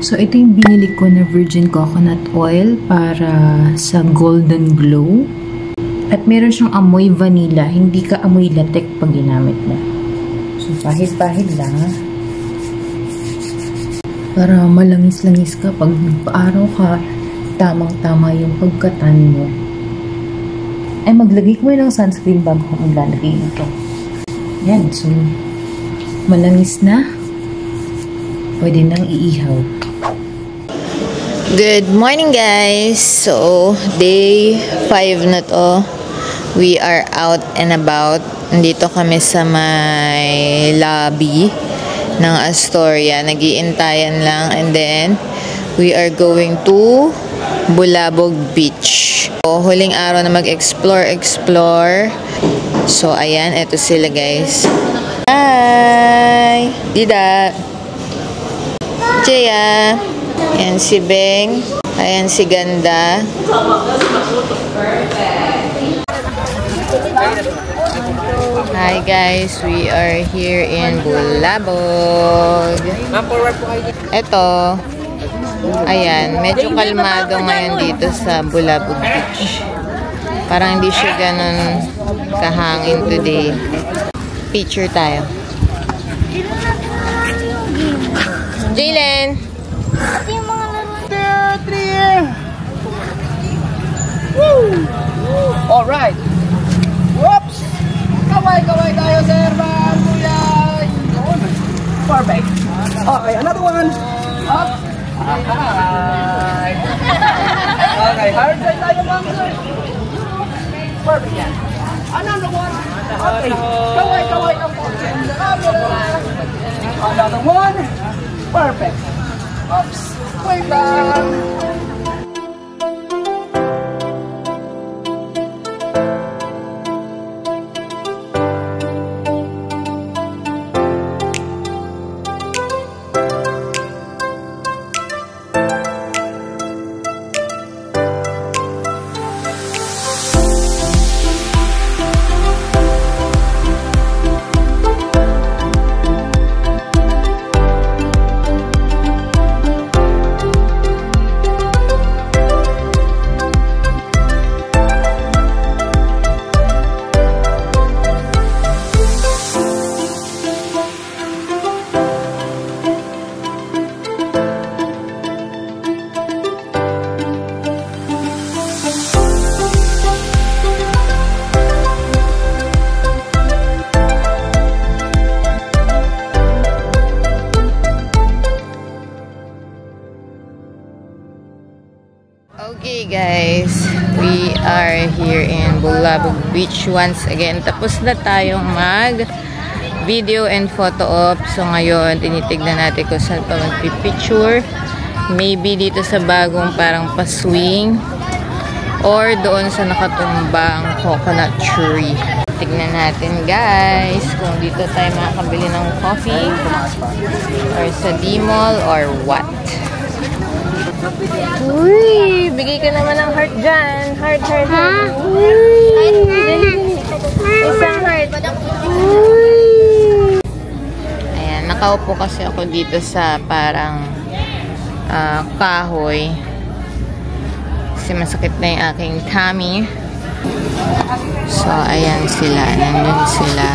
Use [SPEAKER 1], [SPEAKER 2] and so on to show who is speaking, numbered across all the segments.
[SPEAKER 1] So, ito yung binili ko na virgin coconut oil para sa golden glow. At meron siyang amoy vanilla. Hindi ka amoy latek pag ginamit mo. So, pahid-pahid lang. Para malangis-langis ka pag nagpa-araw ka, tamang-tama yung pagkatan mo. Ay, maglagay ko ng sunscreen bago ko maglalagay nito. Yan. So, malangis na. Pwede nang iihaw.
[SPEAKER 2] Good morning, guys. So, day 5 na to. We are out and about. Nandito kami sa may lobby ng Astoria. Nag-iintayan lang. And then, we are going to Bulabog Beach. So, huling araw na mag-explore. So, ayan. Eto sila, guys. Hi! Dida! Jaya! Ayan si Beng. Ayan si Ganda. Hi guys, we are here in Bulabog. Ito, ayan, medyo kalmado ngayon dito sa Bulabog Beach. Parang hindi siya ganun kahangin today. Picture tayo. Jalen!
[SPEAKER 3] Alright. Whoops! Kaway tayo, sir. Perfect. Okay, another one. Up. Alright. Okay, hard side tayo, ma'am, sir. Perfect yan. Another one. Okay. Kaway ang another one. Perfect. Oops. Wait lang.
[SPEAKER 2] Okay guys, we are here in Bulabog Beach once again. Tapos na tayong mag video and photo op. So ngayon, tinitignan natin kung saan pa magpipicture. Maybe dito sa bagong parang paswing or doon sa nakatumbang coconut tree. Tignan natin guys kung dito tayo makakabili ng coffee or sa D-Mall or what. Uy! Bigay ka naman ng heart dyan. Heart. Uy! Isang heart. Uy! Ayan, nakaupo kasi ako dito sa parang kahoy. Kasi masakit na yung aking tummy. So, ayan sila. Nandun sila.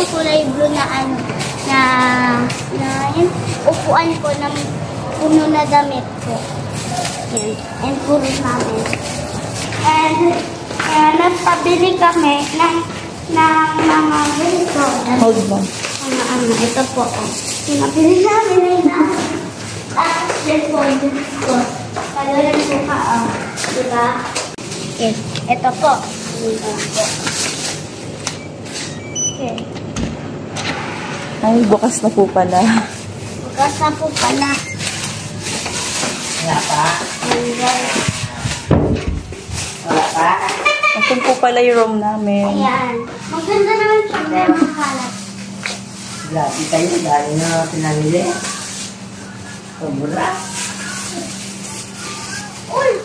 [SPEAKER 4] yung kulay blue na ano, na yung upuan ko na puno na damit ko. Yan. And puro namin. And nagpabili kami ng mga ganito.
[SPEAKER 1] Hold mo.
[SPEAKER 4] Ito po. Pinabili namin ay na cellphone ko. Kalalan ko ka. Diba? Ito po. Okay.
[SPEAKER 1] Ay, bukas na po pala.
[SPEAKER 4] Bukas na po pala.
[SPEAKER 3] Wala pa. Wala pa.
[SPEAKER 1] Ito po pala yung room namin.
[SPEAKER 4] Ayan. Maganda naman siya, pero makalat.
[SPEAKER 3] Grabe kayo, dahil na pinamili. Sobra.
[SPEAKER 4] Uy!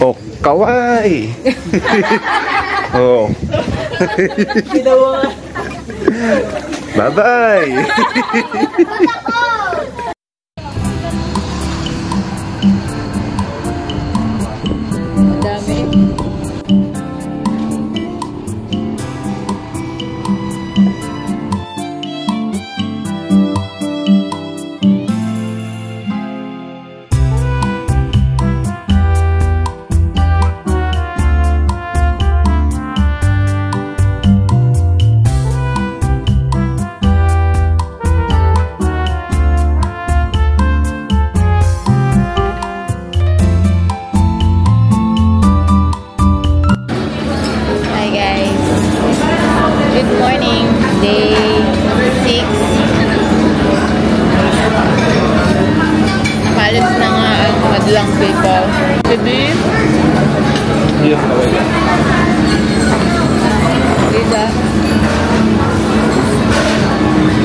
[SPEAKER 5] Oh, kawaii! Oh. Bye-bye!
[SPEAKER 2] Good morning, day 6. Nakalis na nga ang madlang people. Gabi?
[SPEAKER 5] Yes, okay.
[SPEAKER 2] Lisa?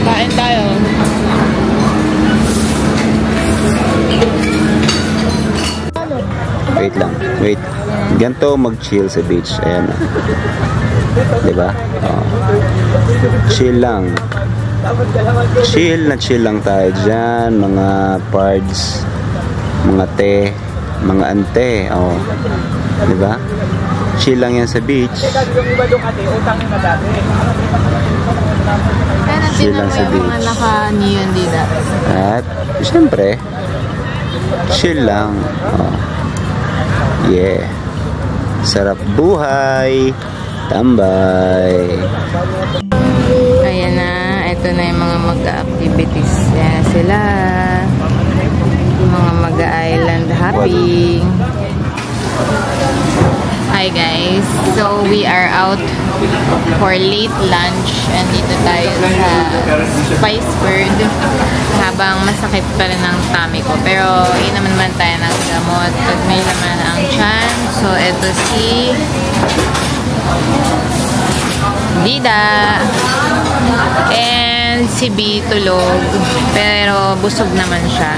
[SPEAKER 2] Kain tayo.
[SPEAKER 5] Wait lang, wait. Ganito mag-chill sa beach. Ayan. Diba? Oh. Chill lang. Chill lang tayo dyan. Mga pards, mga te, mga ante. Oh. Diba? Chill lang yan sa beach. Chill lang sa beach.
[SPEAKER 2] Mga naka-neon dito.
[SPEAKER 5] At, syempre, chill lang. Oh. Yeah. Sarap buhay. Tambay.
[SPEAKER 2] Ayan na. Ito na yung mga mag-activities. Ayan sila. Mga mag-island hopping. Hi guys. So we are out for late lunch. And dito tayo sa Spice Bird. Habang masakit pa rin ang tummy ko. Pero inom naman tayo ng gamot. Pag may laman ang tiyan. So ito si Dida and si B tulog pero busog naman siya.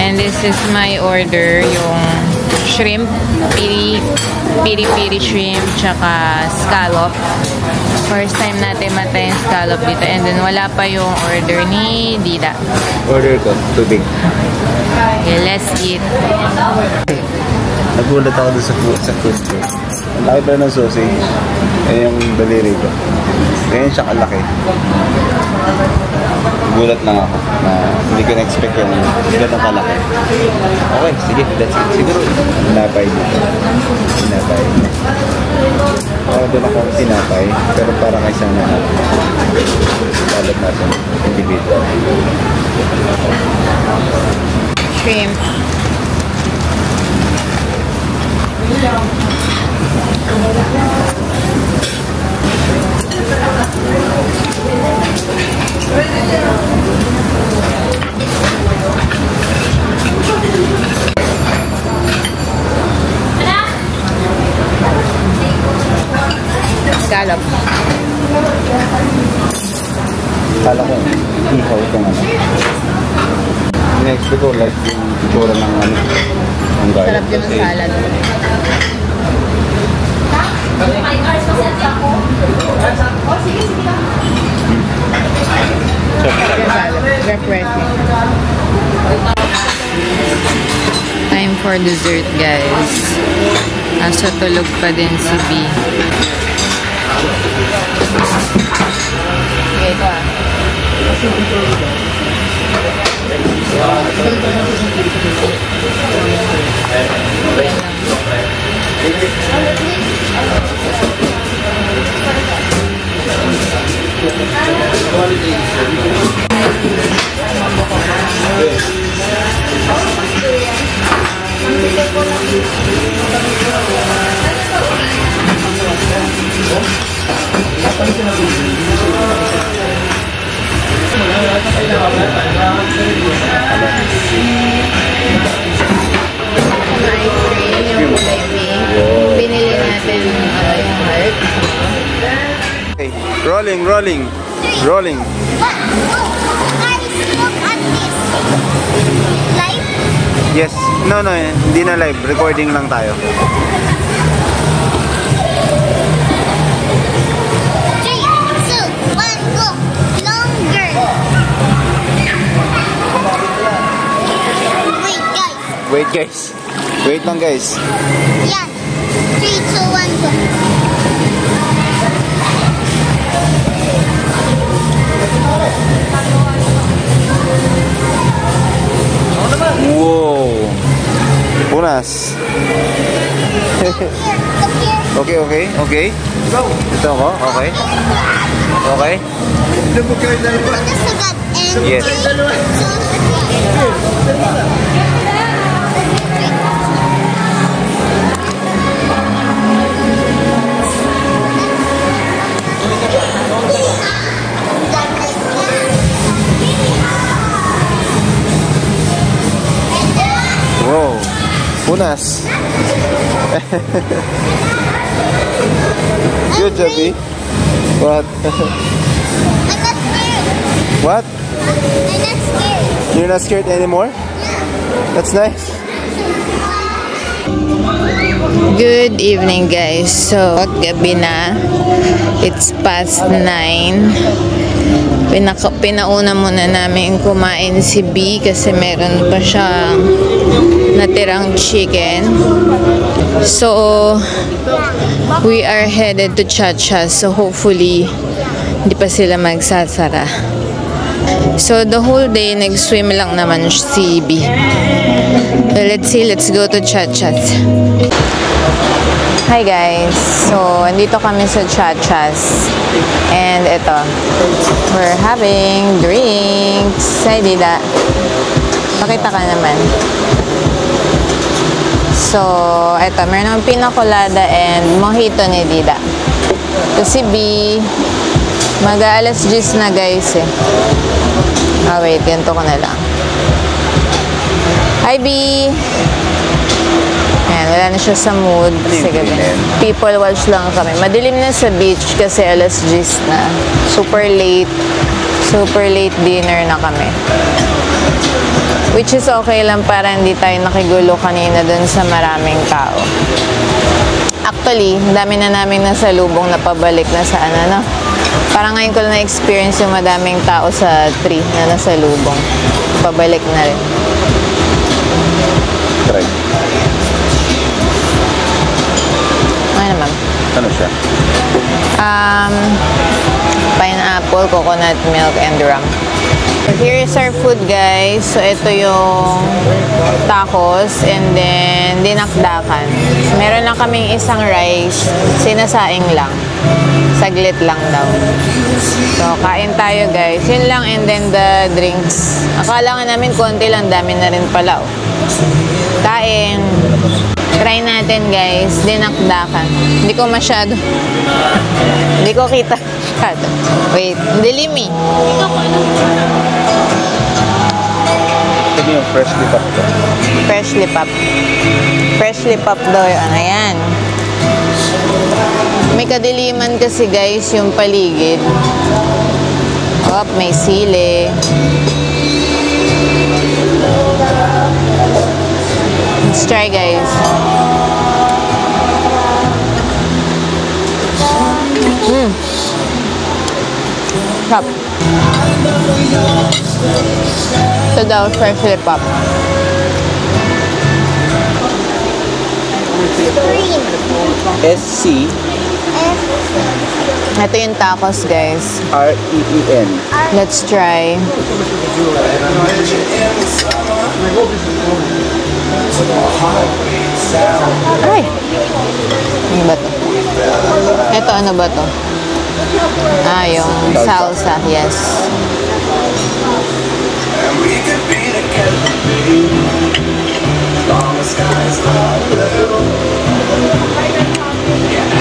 [SPEAKER 2] And this is my order, yung shrimp, piri shrimp tsaka scallop. First time natin matay yung scallop dito, and then wala pa yung order ni Dida.
[SPEAKER 5] Order ko, tubig.
[SPEAKER 2] Okay, let's eat.
[SPEAKER 5] Nagulat ako doon sa food ko. Ang laki pa ng sausage. Ayan yung daliri ko. Ganyan siya kalaki. Nagulat lang ako na hindi ko na-expect yung gano'ng kalaki. Okay, sige, that's it. Siguro, tinapay dito. Tinapay. Doon ako tinapay, pero para kay sana salat natin individual.
[SPEAKER 2] Shrimp. Scallop.
[SPEAKER 5] Kala ko, ihaw itong ano. Next ko, like yung itsura ng ano. Ang gaya.
[SPEAKER 2] Sarap yung salad. Refreshing. Time for dessert, guys. Nasa tulog pa din si B. Okay, ito ah. Binili natin yung heart.
[SPEAKER 5] Okay. Rolling.
[SPEAKER 4] Guys, look at this. Live?
[SPEAKER 5] Yes. No, hindi na live. Recording lang tayo.
[SPEAKER 4] 3, 2, 1, go. Longer. Wait, guys.
[SPEAKER 5] Wait lang, guys.
[SPEAKER 4] Yan. 3, 2, 1, go.
[SPEAKER 5] Wow. Punas. Okay. Ito ako. Okay. Yes. Wow. Punas. Good job, B. What?
[SPEAKER 4] I'm not scared.
[SPEAKER 5] What?
[SPEAKER 4] I'm not scared.
[SPEAKER 5] You're not scared anymore? That's nice.
[SPEAKER 2] Good evening, guys. So, gabi na. It's past 9. Pinauna muna namin kumain si B kasi meron pa siyang natirang chicken. So, we are headed to Chacha. So, hopefully, hindi pa sila magsasara. So, the whole day, nag-swim lang naman si B. So, let's see. Let's go to Chachas. Hi guys! So, andito kami sa Chachas. And ito, we're having drinks. Hi, Dida. Pakita ka naman. So, ito, meron ng pina colada and mojito ni Dida. Kasi B, mag-aalas 10 na guys eh. Wait, ganito ko na lang. Hi, B! Ayan, wala na siya sa mood. Kasi gabi. People watch lang kami. Madilim na sa beach kasi alas 10 na. Super late dinner na kami. Which is okay lang para hindi tayo nakigulo kanina dun sa maraming tao. Actually, dami na namin nasalubong na pabalik na sa no? Parang ngayon ko lang na-experience yung madaming tao sa tree na nasalubong. Pabalik na rin.
[SPEAKER 5] Try.
[SPEAKER 2] Ano naman?
[SPEAKER 5] Ano siya?
[SPEAKER 2] Pineapple, coconut milk, and rum. So here is our food, guys. So ito yung tacos and then dinakdakan. Meron lang kaming isang rice, sinasaing lang. Saglit lang daw. So kain tayo, guys. Yun lang, and then the drinks. Akala nga namin konti lang, dami na rin pala. Kain. Try natin, guys. Dinakdakan. Hindi ko masyado. Hindi ko kita masyado. Wait. Dilim eh.
[SPEAKER 5] Ito yung freshly pop to.
[SPEAKER 2] Freshly pop. Freshly pop daw yun. Ayan. May kadiliman kasi, guys, yung paligid. Oh, may sili. Let's try, guys. Sarap. daw freshly popped.
[SPEAKER 4] Green.
[SPEAKER 5] SC
[SPEAKER 2] Ito yung tacos, guys.
[SPEAKER 5] REEN.
[SPEAKER 2] Let's try. Ay! Ano ba to? Ito, ano ba to? Ah, yung salsa. Yes.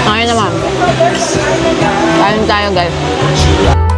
[SPEAKER 2] Okay naman. Kain tayo, guys.